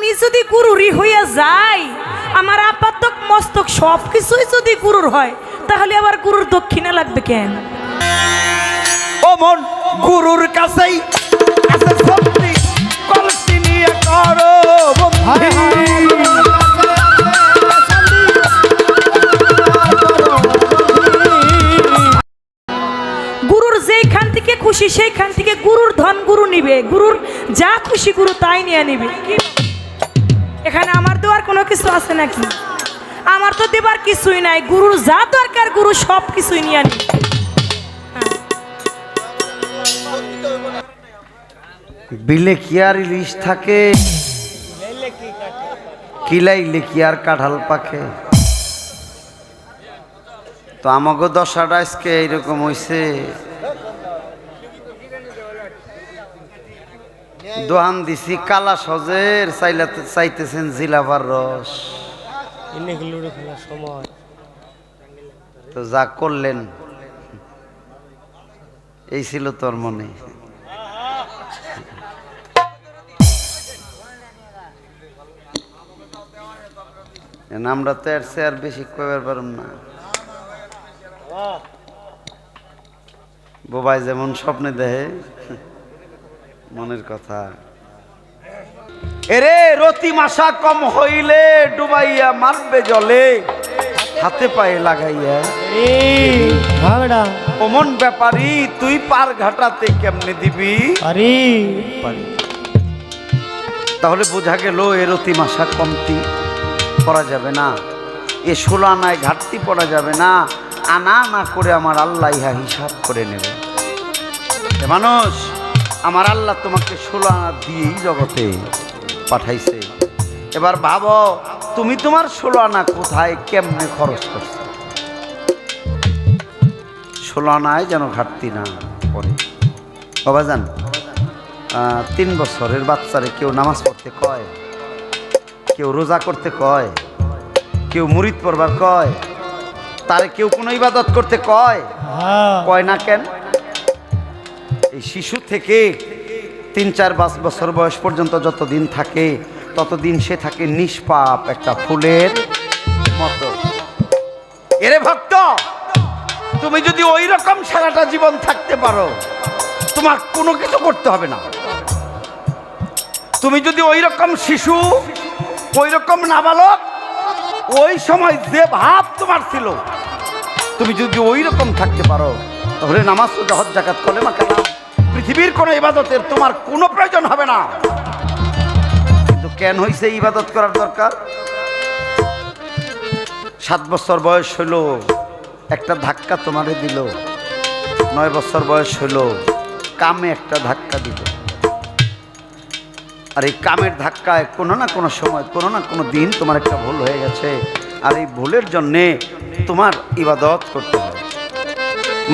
আমি যদি গুরুরই হইয়া যাই, আমার আপাতক মস্তক সব কিছুই যদি গুরুর হয়, তাহলে আবার গুরুর দক্ষিণা লাগবে কেন? ও মন গুরুর কাছেই আছে শক্তি, কলসি নিয়ে করো গুরুর যেইখান থেকে খুশি সেইখান থেকে গুরুর ধন গুরু নিবে, গুরুর যা খুশি গুরু তাই নিয়ে নিবে। এখানে আমার দেওয়ার কোনো কিছু আছে নাকি? আমার তো দেবার কিছুই নাই। গুরুর যা দরকার গুরু সব কিছুই নিয়ে নিবে। বিলে কি আর ইলিশ থাকে, কিলাইলে কি আর কাঁঠাল পাকে। তো আমাকে দশাটা আজকে এইরকম হইছে। দোহান দিছি কালা সজের, চাইতেছেন জিলাভার রস। তো যা করলেন এই ছিল তোর মনে। আমরা তো এর চেয়ে আর বেশি কইবার পারুম না। বোবাই যেমন স্বপ্নে দেহে মনের কথা। এরে রতি মাসা কম হইলে ডুবাইয়া মারবে জলে, হাতে পায়ে লাগাইয়া। ওমন ব্যাপারী তুই পার ঘাটাতে কেমনে দিবি? তাহলে বোঝা গেল এ রতি মাসা কমতি করা যাবে না, এ 16 আনায় ঘাটতি পড়া যাবে না। আনা না করে আমার আল্লাহ ইহা হিসাব করে নেবে। মানুষ, আমার আল্লাহ তোমাকে 16 আনা দিয়েই জগতে পাঠাইছে। এবার ভাবো তুমি তোমার 16 আনা কোথায় কেমনে খরচ করছো। 16 আনায় যেন ঘাটতি না পড়ে। বাবা জান, 3 বছরের বাচ্চারে কেউ নামাজ পড়তে কয়, কেউ রোজা করতে কয়, কেউ মুরিদ পড়বার কয়, তারে কেউ কোনো ইবাদত করতে কয়? কয় না কেন? এই শিশু থেকে 3-4-5 বছর বয়স পর্যন্ত যতদিন থাকে ততদিন সে থাকে নিষ্পাপ একটা ফুলের মতো। এরে ভক্ত, তুমি যদি ওই রকম সারাটা জীবন থাকতে পারো, তোমার কোনো কিছু করতে হবে না। তুমি যদি ওই রকম শিশু, ওই রকম নাবালক, ওই সময় যে ভাব তোমার ছিল, তুমি যদি ওই রকম থাকতে পারো, তাহলে নামাজ, রোজা, হজ, যাকাত, কলেমা, কালাম, পৃথিবীর কোনো ইবাদতের তোমার কোনো প্রয়োজন হবে না। কিন্তু কেন হইছে ইবাদত করার দরকার? 7 বছর বয়স হইল, একটা ধাক্কা তোমারে দিল। 9 বছর বয়স হইল, কামে একটা ধাক্কা দিল। আর এই কামের ধাক্কায় কোনো না কোনো সময়, কোনো না কোনো দিন তোমার একটা ভুল হয়ে গেছে। আর এই ভুলের জন্যে তোমার ইবাদত করতে হয়,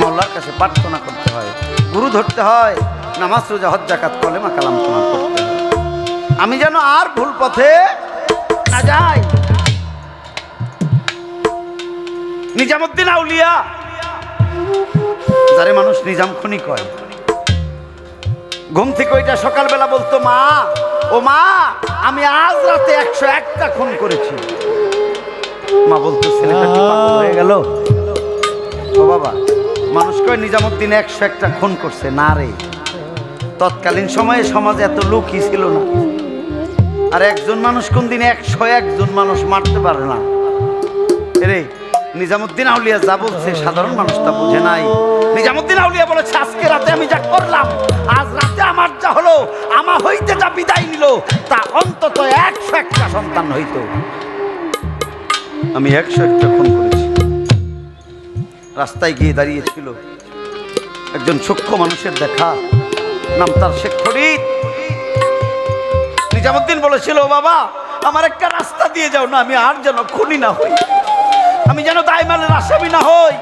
মাওলার কাছে প্রার্থনা করতে হয়, গুরু ধরতে হয়, নামাজ, রোজা, হজ, যাকাত, কলেমা, কালাম তোমার করতে হয়। আমি যেন আর ভুল পথে না যাই। নিজামুদ্দিন আউলিয়া, যারে মানুষ নিজাম খুনি কয়, ঘুম থেকে ওইটা সকালবেলা বলতো, মা ও মা, আমি আজ রাতে 101টা খুন করেছি। মা বলতো, ছেলেটা কি পাগল হয়ে গেল? ও বাবা, মানুষ কয় নিজামুদ্দিন 101টা খুন করছে। না রে, তৎকালীন সময়ে সমাজে এত লোকই ছিল না। আর একজন মানুষ কোন দিন 101 জন মানুষ মারতে পারে না। রে, নিজামুদ্দিন আউলিয়া যা বলছে সাধারণ মানুষ তা বুঝে নাই। নিজামুদ্দিন আউলিয়া বলেছে, আজকে রাতে আমি যা করলাম, আজ রাতে আমার যা হলো, আমার হইতে যা বিদায় নিল, তা অন্তত 101টা সন্তান হইতো। আমি 101টা খুন করেছি। রাস্তায় গিয়ে দাঁড়িয়েছিল একজন সূক্ষ্ম মানুষের দেখা, নাম তার শেখ ফরিদ। নিজামুদ্দিন বলেছিল, বাবা আমার একটা রাস্তা দিয়ে যাও না, আমি আর যেন খুনি না হই, আমি যেন দায়মালের আসামি না হই।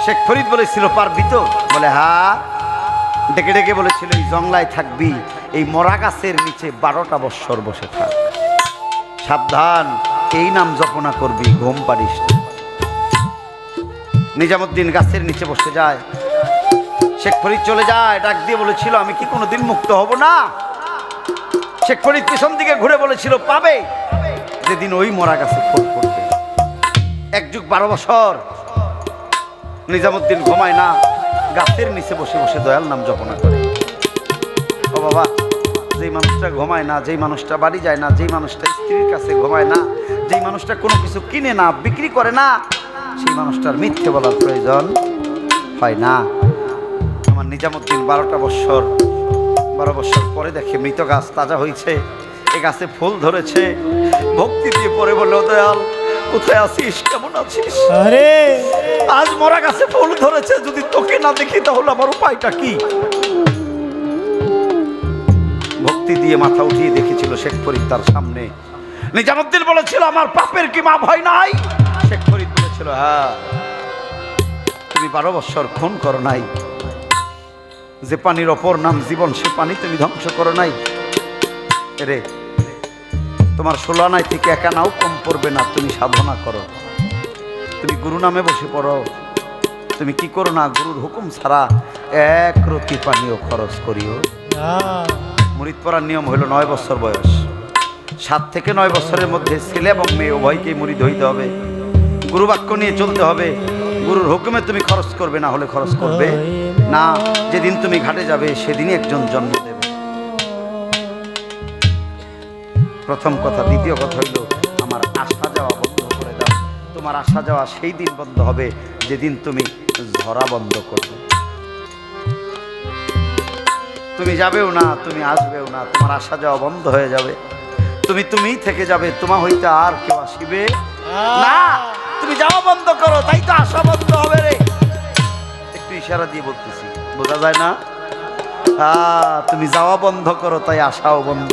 শেখ ফরিদ বলেছিল, পারবি তো? বলে হ্যাঁ। ডেকে ডেকে বলেছিল, এই জংলায় থাকবি, এই মরা গাছের নিচে 12টা বৎসর বসে থাক, সাবধান, এই নাম জপনা করবি, ঘুম পারিস না। নিজামুদ্দিন গাছের নিচে বসে যায়, শেখ ফরিদ চলে যায়। ডাক দিয়ে বলেছিল, আমি কি কোনোদিন মুক্ত হব না? শেখ ফরিদ পিছন দিকে ঘুরে বলেছিল পাবে যেদিন ওই মরা গাছে ফল পড়বে। 1 যুগ 12 বছর নিজামুদ্দিন ঘুমায় না, গাছের নিচে বসে বসে দয়াল নাম জপনা করে। ও বাবা, যেই মানুষটা ঘুমায় না, যেই মানুষটা বাড়ি যায় না, যেই মানুষটা স্ত্রীর কাছে ঘুমায় না, যেই মানুষটা কোনো কিছু কিনে না, বিক্রি করে না, সেই মানুষটার মিথ্যে বলার প্রয়োজন হয় না। আমার নিজামুদ্দিন 12 বছর পরে দেখে মৃত গাছ তাজা হয়েছে, এ গাছে ফুল ধরেছে। ভক্তি দিয়ে পরে বলল, দয়াল কোথায় আছিস, কেমন আছিস? আরে আজ মরা গাছে ফুল ধরেছে, যদি তোকে না দেখি তাহলে আমার উপায়টা কি? ভক্তি দিয়ে মাথা উঠিয়ে দেখেছিল শেখ ফরিদ তার সামনে। নিজামুদ্দিন বলেছিল, আমার পাপের কি মাপ হয় নাই? শেখ ফরিদ বলেছিল, হ্যাঁ, তুমি 12 বছর খুন করো নাই, যে পানির অপর নাম জীবন, সে পানি তুমি ধ্বংস করো নাই। রে, তোমার 16 আনায় থেকে 1 আনাও কম পড়বে না, তুমি সাধনা করো, তুমি গুরু নামে বসে পড়ো, তুমি কি করো না, গুরুর হুকুম ছাড়া 1 রতি পানিও খরচ করিও। মুরিদ পড়ার নিয়ম হইল 9 বছর বয়স। 7 থেকে 9 বছরের মধ্যে ছেলে এবং মেয়ে উভয়কেই মুরিদ হইতে হবে, গুরু বাক্য নিয়ে চলতে হবে, গুরুর হুকুমে তুমি খরচ করবে, না হলে খরচ করবে না। যেদিন তুমি ঘাটে যাবে সেদিনই একজন জন্ম দেবে। প্রথম কথা। দ্বিতীয় কথা হইল, আমার আসা যাওয়া বন্ধ করে দাও। তোমার আসা যাওয়া সেই দিন বন্ধ হবে যেদিন তুমি ঝরা বন্ধ করবে। তুমি যাবেও না, তুমি আসবেও না, তোমার আসা যাওয়া বন্ধ হয়ে যাবে, তুমি থেকে যাবে, তোমা হইতে আর কেউ আসিবে না। তুমি যাওয়া বন্ধ করো, তাই তো আসা বন্ধ হবে। রে, একটু ইশারা দিয়ে বলতেছি, বোঝা যায় না? তুমি যাওয়া বন্ধ করো, তাই আসাও বন্ধ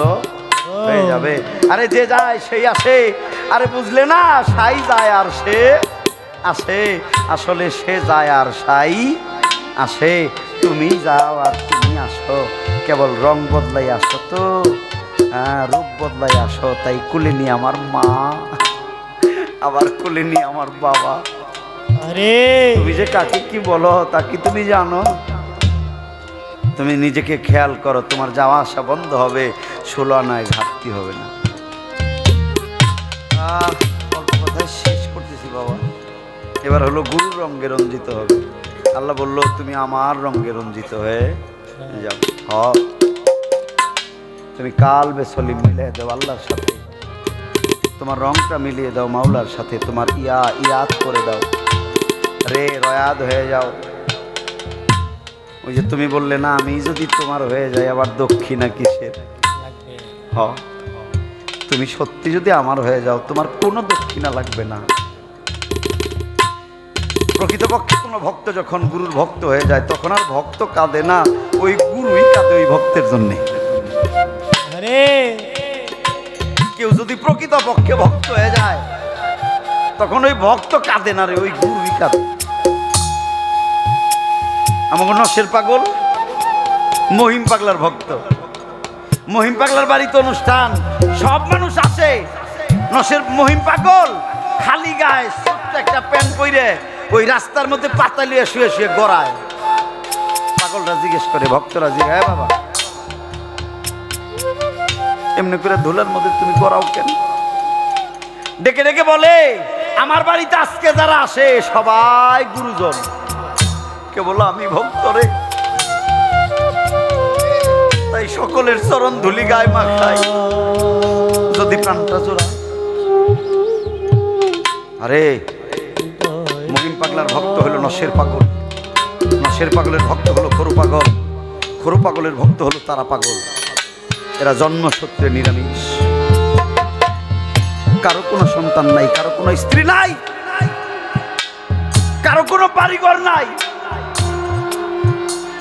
হয়ে যাবে। আরে যে যায় সেই আসে, আরে বুঝলে না, সাই যায় আর সে আসে, আসলে সে যায় আর সাই আসে। তুমি যাও আর তুমি আসো, কেবল রং বদলাই আসো তো, রূপ বদলাই আসো। তাই কুলে নিয়ে আমার মা, আবার কুলে নিয়ে আমার বাবা। আরে তুমি যে কাকে কি বলো তা কি তুমি জানো? তুমি নিজেকে খেয়াল করো, তোমার যাওয়া আসা বন্ধ হবে, 16 আনায় ঘাটতি হবে না। অল্প কথায় শেষ করতেছি বাবা। এবার হলো গুরুর রঙে রঞ্জিত হবে। আল্লাহ বলল, তুমি আমার রঙে রঞ্জিত হয়ে যাও। তুমি কাল বেসলি মিলিয়ে দাও আল্লাহর সাথে, তোমার রংটা মিলিয়ে দাও মাওলার সাথে, তোমার ইয়াদ করে দাও, রে রয়াদ হয়ে যাও। ওই যে তুমি বললে না, আমি যদি তোমার হয়ে যাই আবার দক্ষিণা কিসের? তুমি সত্যি যদি আমার হয়ে যাও, তোমার কোনো দক্ষিণা লাগবে না। প্রকৃতপক্ষে কোনো ভক্ত যখন গুরুর ভক্ত হয়ে যায়, তখন আর ভক্ত কাঁদে না, ওই গুরুই কাঁদে ওই ভক্তের জন্যে। কেউ যদি প্রকৃতপক্ষে ভক্ত হয়ে যায়, তখন ওই ভক্ত কাঁদে না রে, ওই গুরুই কাঁদে। আমার নশের পাগল মহিম পাগলার ভক্ত। মহিম পাগলার বাড়িতে অনুষ্ঠান, সব মানুষ আসে। নশের মহিম পাগল খালি গায়ে ছোট্ট একটা প্যান্ট পরে ওই রাস্তার মধ্যে পাতা লিয়ে শুয়ে শুয়ে গড়ায়। পাগলরা জিজ্ঞেস করে, ভক্তরা জিজ্ঞাসা, বাবা এমনি করে ধুলার মধ্যে তুমি গড়াও কেন? ডেকে ডেকে বলে, আমার বাড়িতে আজকে যারা আসে সবাই গুরুজন, কে বলো আমি ভক্ত রে, তাই সকলের চরণ ধুলি গায়ে মাখাই, যদি প্রাণটা জোড়া। আরে মহিম পাগলার ভক্ত হলো নশের পাগল, নশের পাগলের ভক্ত হলো খরু পাগল, খরু পাগলের ভক্ত হলো তারা পাগল। এরা জন্মসূত্রে নিরামিষ, কারো কোনো সন্তান নাই, কারো কোনো স্ত্রী নাই, কারো কোনো বাড়িঘর নাই।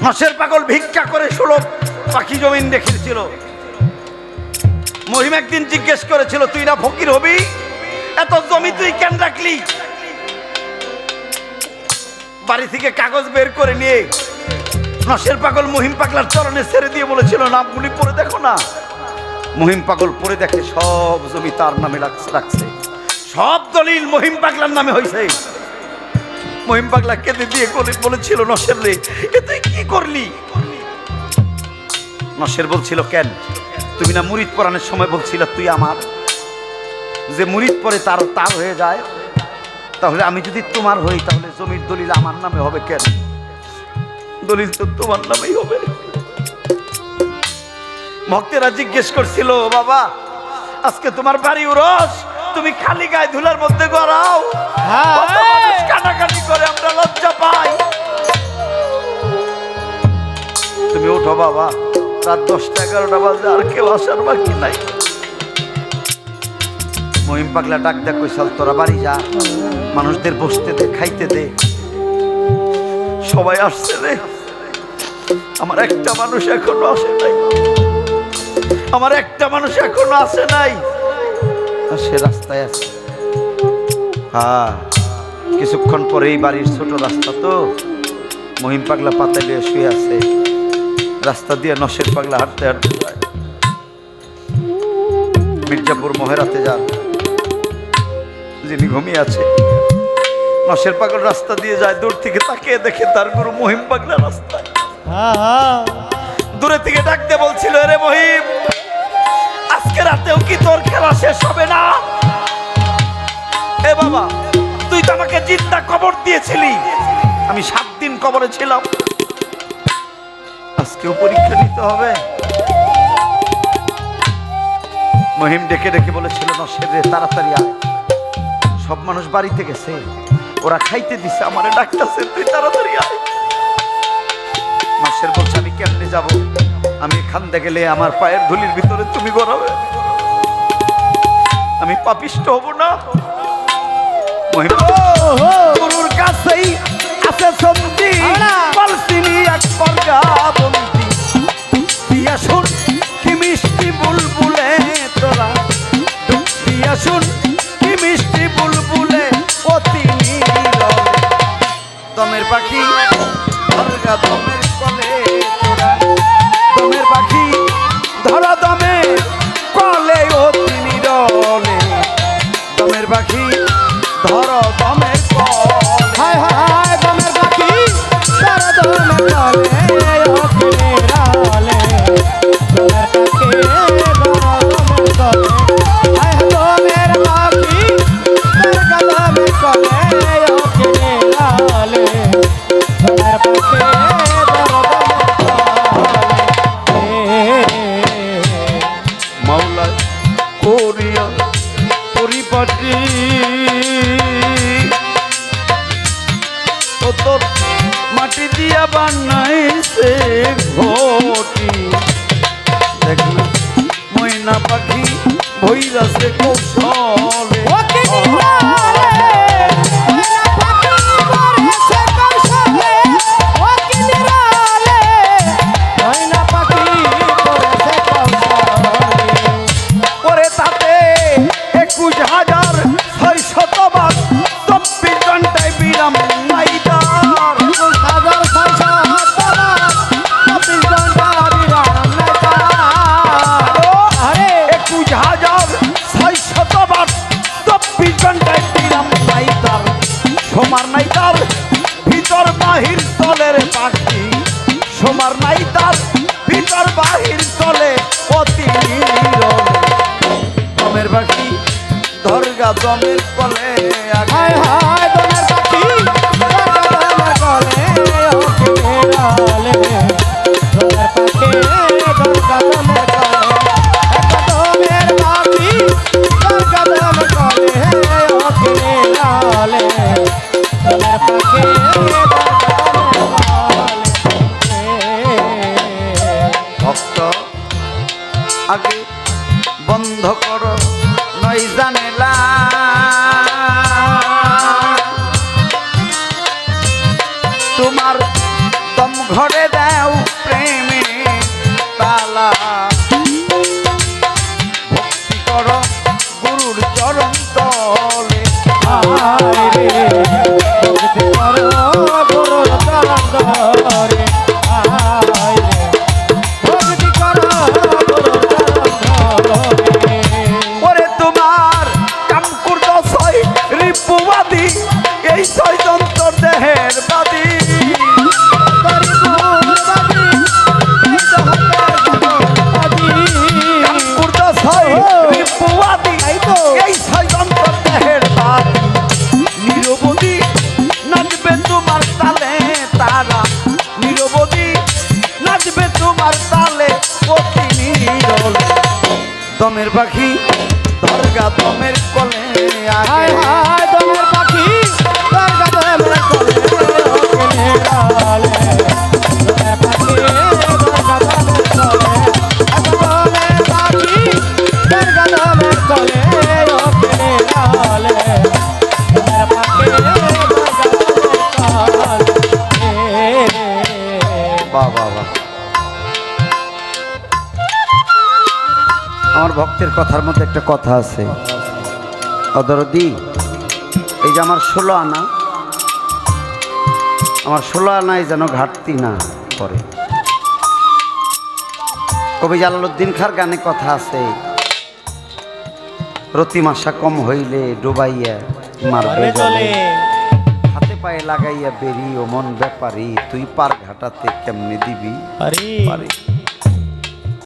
নশের পাগল ভিক্ষা করে 16 পাখি জমিন রেখেছিল। মহিম একদিন জিজ্ঞেস করেছিল, তুই না ফকির হবি, এত জমি তুই কেন রাখলি? বাড়ি থেকে কাগজ বের করে নিয়ে নশের পাগল মহিম পাগলার চরণে ছেড়ে দিয়ে বলেছিল, নামগুলি পড়ে দেখো না। মহিম পাগল পড়ে দেখে সব জমি তার নামে রাখছে, সব দলিল মহিম পাগলার নামে হয়েছে। মহিম পাগলা কেঁদে দিয়ে বলেছিল, নশের রে, এ তুই কি করলি? নশের বলছিল, কেন তুমি না মুরিদ পরানোর সময় বলছিলা তুই আমার, যে মুরিদ পরে তার তার হয়ে যায়, তাহলে আমি যদি তোমার হই তাহলে জমির দলিল আমার নামে হবে কেন? দলিল তো তোমার নামেই হবে। ভক্তেরা জিজ্ঞেস করছিল, বাবা আজকে তোমার বাড়ি উরস, তুমি খালি গায়ে ধুলার মধ্যে গড়াও, কত মানুষ কাটাকাটি করে, আমরা লজ্জা পাই। তুমি ওঠো বাবা, রাত 10টা 11টা বাজে, আর কেউ আসার বাকি নাই। মহিম পাগলা ডাক দেখ, কইসাল তোরা বাড়ি যা, মানুষদের বসতে দে, খাইতে দে, সবাই আসছে রে, আমার একটা মানুষ এখনো আসে নাই, আমার একটা মানুষ এখনো আসে নাই। সে রাস্তায় আছে। হ্যাঁ, কিছুক্ষণ পরেই বাড়ির ছোট রাস্তা তো, মহিম পাগলা পাতালে শুয়ে আছে, রাস্তা দিয়ে নশের পাগলা হাঁটতে হাঁটতে যায়। মির্জাপুর মহেরাতে যান, যিনি ঘুমিয়ে আছে, নশের পাগল রাস্তা দিয়ে যায়, দূর থেকে তাকিয়ে দেখে তার গুরু মহিম পাগলা রাস্তায়। দূরে থেকে ডাকতে বলছিল, রে মহিম, আজকে রাতেও কি তোর খেলা শেষ হবে না? এ বাবা, তুই তো আমাকে জিন্দা কবর দিয়েছিলি, আমি 7 দিন কবরে ছিলাম, আজকেও পরীক্ষা নিতে হবে। মহিম ডেকে ডেকে বলেছিল, নশের রে তাড়াতাড়ি আয়, সব মানুষ বাড়িতে গেছে, ওরা খাইতে দিছে, আমারে ডাকতেছে, তুই তাড়াতাড়ি আয়। নশের বলছে, আমি কেমনে যাব? আমি এখান থেকে গেলে আমার পায়ের ধুলির ভিতরে তুমি গড়াবে, আমি পাপিষ্ট হব না? মহিম গুরুর কাছেই আছে সন্ধি, পালসিনি এক পর্যাবন্তি, দিয়া শুন কি মিষ্টি বুলবুলে তোরা, দিয়া শুন কি মিষ্টি বুলবুলে অতি নীরবে, দমের পাখি ধরগা দমের কলে তোরা, দমের পাখি ধরা দমে কলে অতি নীরবে, দমের পাখি ধর দমের কলে। হায় হায় দমের পাখি ধরা দমের কলে অতি নীরবে, দমের পাখি ধরা দমের কলে, হায় দমের পাখি ধরা দমের কলে অতি নীরবে, দমের পাখি ধরা দমের কলে। মাওলা করিয়া পরিপাটি ও তোর মাটি দিয়া বানাইছে ঘটি, দেখল ময়না পাখি ভৈরাছে কৌশলে, ওরে তাতে 21,600 বার 24 ঘন্টায় বিরাম নাই তার, 21,600 বার 24 ঘন্টায় বিরাম নাই তার, সোমার নাই তার ভিতর বাহির তলের পাখি, সোমার নাই তার ভিতর বাহির তলে অতি নীরবে, দমের পাখি ধরগা দমের কলে আগে। হায় হায় দমের পাখি ধরা দমের কলে অতি নীরবে, দমের পাখি ধরা দমের কলে, দমের পাখি ধরা দমের কলে অতি নীরবে, দমের পাখি ধরা দমের কলে। ভক্ত আগে বন্ধ করো নয় জানেলা, তোমার দম ঘরে দাও প্রেমে তালা, ভক্তি করো গুরুর চরণ তলে, হায় রে ভক্তি করো গুরুর চরণ ধরে, হায় রে ভক্তি করো গুরুর চরণ ধরে। ওরে তোমার কাম করতে দমের পাখি দরগা দমের কলে হায় আগে হায় দমের পাখি তোর গাদমের কোলে ওকে লালে দমের পাখি তোর গাদমের কোলে দমের পাখি তোর গাদমের কোলে ওকে লালে দমের পাখি তোর গাদমের কোলে বাহ বাহ বাহ। আমার ভক্তের কথার মধ্যে একটা কথা আছে, অদরদি এই যে আমার 16 আনা, আমার 16 আনায় যেন ঘাটতি না করে। কবি জালালউদ্দিন খাঁর গানে কথা আছে, প্রতিমাশা কম হইলে ডুবাইয়া মারবে জলে, হাতে পায়ে লাগাইয়া বেরি ও মন ব্যাপারী, তুই পার ঘাটাতে কেমনে দিবি আরে পারি।